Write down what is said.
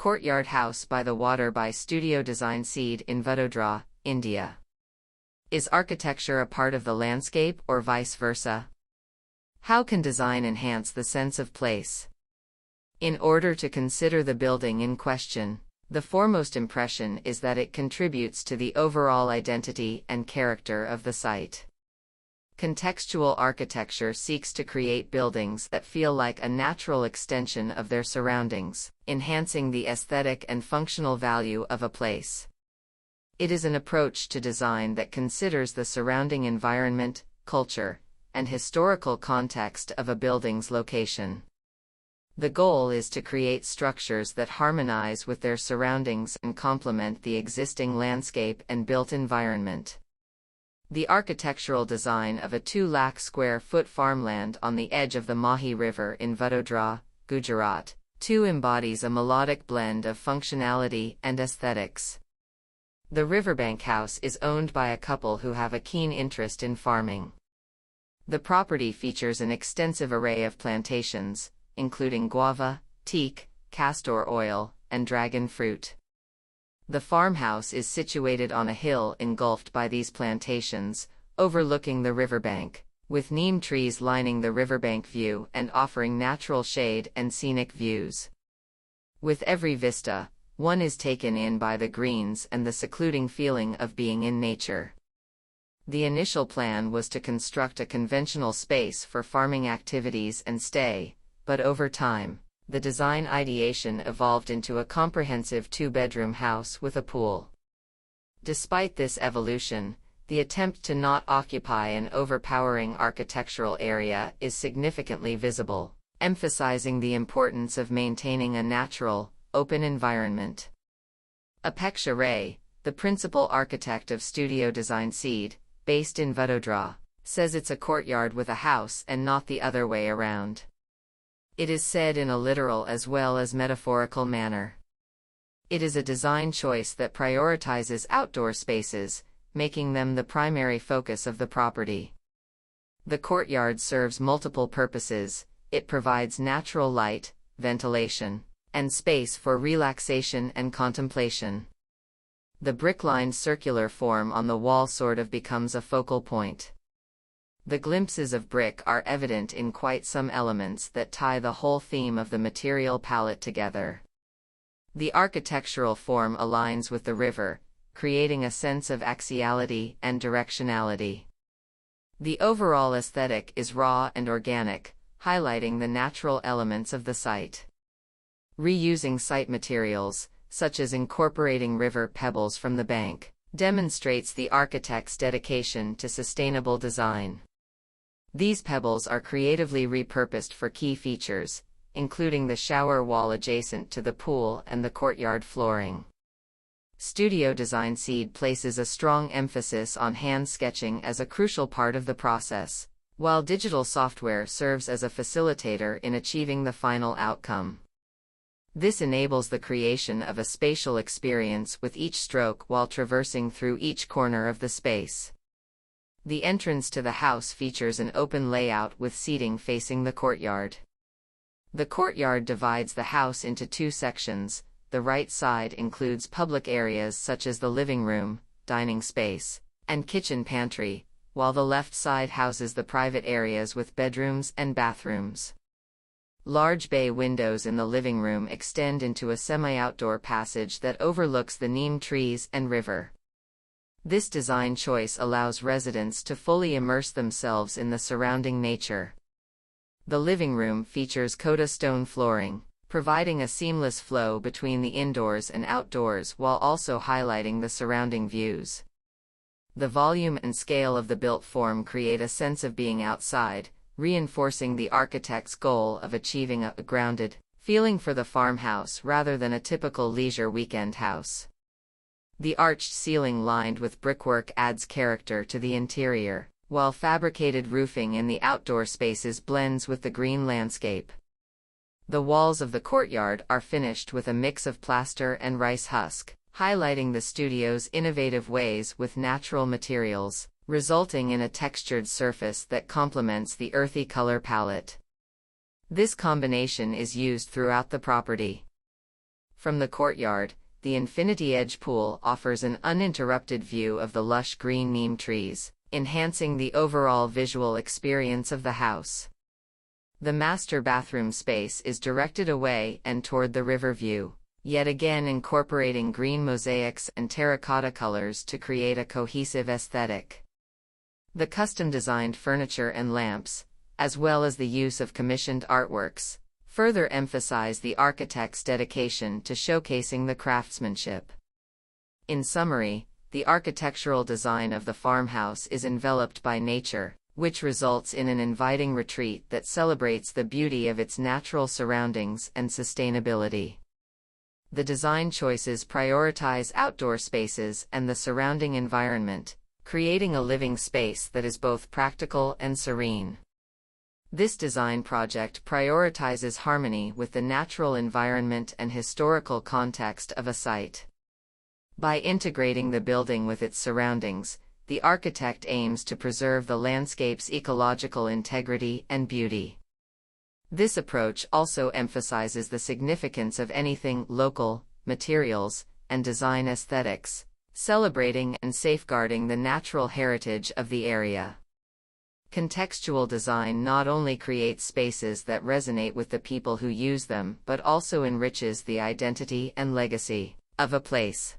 Courtyard House by the Water by Studio DesignSeed in Vadodara, India. Is architecture a part of the landscape or vice versa? How can design enhance the sense of place? In order to consider the building in question, the foremost impression is that it contributes to the overall identity and character of the site. Contextual architecture seeks to create buildings that feel like a natural extension of their surroundings, enhancing the aesthetic and functional value of a place. It is an approach to design that considers the surrounding environment, culture, and historical context of a building's location. The goal is to create structures that harmonize with their surroundings and complement the existing landscape and built environment. The architectural design of a 2 lakh square foot farmland on the edge of the Mahi River in Vadodara, Gujarat, embodies a melodic blend of functionality and aesthetics. The riverbank house is owned by a couple who have a keen interest in farming. The property features an extensive array of plantations, including guava, teak, castor oil, and dragon fruit. The farmhouse is situated on a hill engulfed by these plantations, overlooking the riverbank, with neem trees lining the riverbank view and offering natural shade and scenic views. With every vista, one is taken in by the greens and the secluding feeling of being in nature. The initial plan was to construct a conventional space for farming activities and stay, but over time, the design ideation evolved into a comprehensive 2-bedroom house with a pool. Despite this evolution, the attempt to not occupy an overpowering architectural area is significantly visible, emphasizing the importance of maintaining a natural, open environment. Apeksha Ray, the principal architect of Studio DesignSeed, based in Vadodara, says it's a courtyard with a house and not the other way around. It is said in a literal as well as metaphorical manner. It is a design choice that prioritizes outdoor spaces, making them the primary focus of the property. The courtyard serves multiple purposes. It provides natural light, ventilation, and space for relaxation and contemplation. The brick-lined circular form on the wall sort of becomes a focal point. The glimpses of brick are evident in quite some elements that tie the whole theme of the material palette together. The architectural form aligns with the river, creating a sense of axiality and directionality. The overall aesthetic is raw and organic, highlighting the natural elements of the site. Reusing site materials, such as incorporating river pebbles from the bank, demonstrates the architect's dedication to sustainable design. These pebbles are creatively repurposed for key features, including the shower wall adjacent to the pool and the courtyard flooring. Studio DesignSeed places a strong emphasis on hand sketching as a crucial part of the process, while digital software serves as a facilitator in achieving the final outcome. This enables the creation of a spatial experience with each stroke while traversing through each corner of the space. The entrance to the house features an open layout with seating facing the courtyard. The courtyard divides the house into 2 sections. The right side includes public areas such as the living room, dining space, and kitchen pantry, while the left side houses the private areas with bedrooms and bathrooms. Large bay windows in the living room extend into a semi-outdoor passage that overlooks the neem trees and river. This design choice allows residents to fully immerse themselves in the surrounding nature. The living room features Coda stone flooring, providing a seamless flow between the indoors and outdoors while also highlighting the surrounding views. The volume and scale of the built form create a sense of being outside, reinforcing the architect's goal of achieving a grounded feeling for the farmhouse rather than a typical leisure weekend house. The arched ceiling lined with brickwork adds character to the interior, while fabricated roofing in the outdoor spaces blends with the green landscape. The walls of the courtyard are finished with a mix of plaster and rice husk, highlighting the studio's innovative ways with natural materials, resulting in a textured surface that complements the earthy color palette. This combination is used throughout the property. From the courtyard, the infinity edge pool offers an uninterrupted view of the lush green neem trees, enhancing the overall visual experience of the house. The master bathroom space is directed away and toward the river view, yet again incorporating green mosaics and terracotta colors to create a cohesive aesthetic. The custom-designed furniture and lamps, as well as the use of commissioned artworks, further emphasize the architect's dedication to showcasing the craftsmanship. In summary, the architectural design of the farmhouse is enveloped by nature, which results in an inviting retreat that celebrates the beauty of its natural surroundings and sustainability. The design choices prioritize outdoor spaces and the surrounding environment, creating a living space that is both practical and serene. This design project prioritizes harmony with the natural environment and historical context of a site. By integrating the building with its surroundings, the architect aims to preserve the landscape's ecological integrity and beauty. This approach also emphasizes the significance of anything local, materials, and design aesthetics, celebrating and safeguarding the natural heritage of the area. Contextual design not only creates spaces that resonate with the people who use them but also enriches the identity and legacy of a place.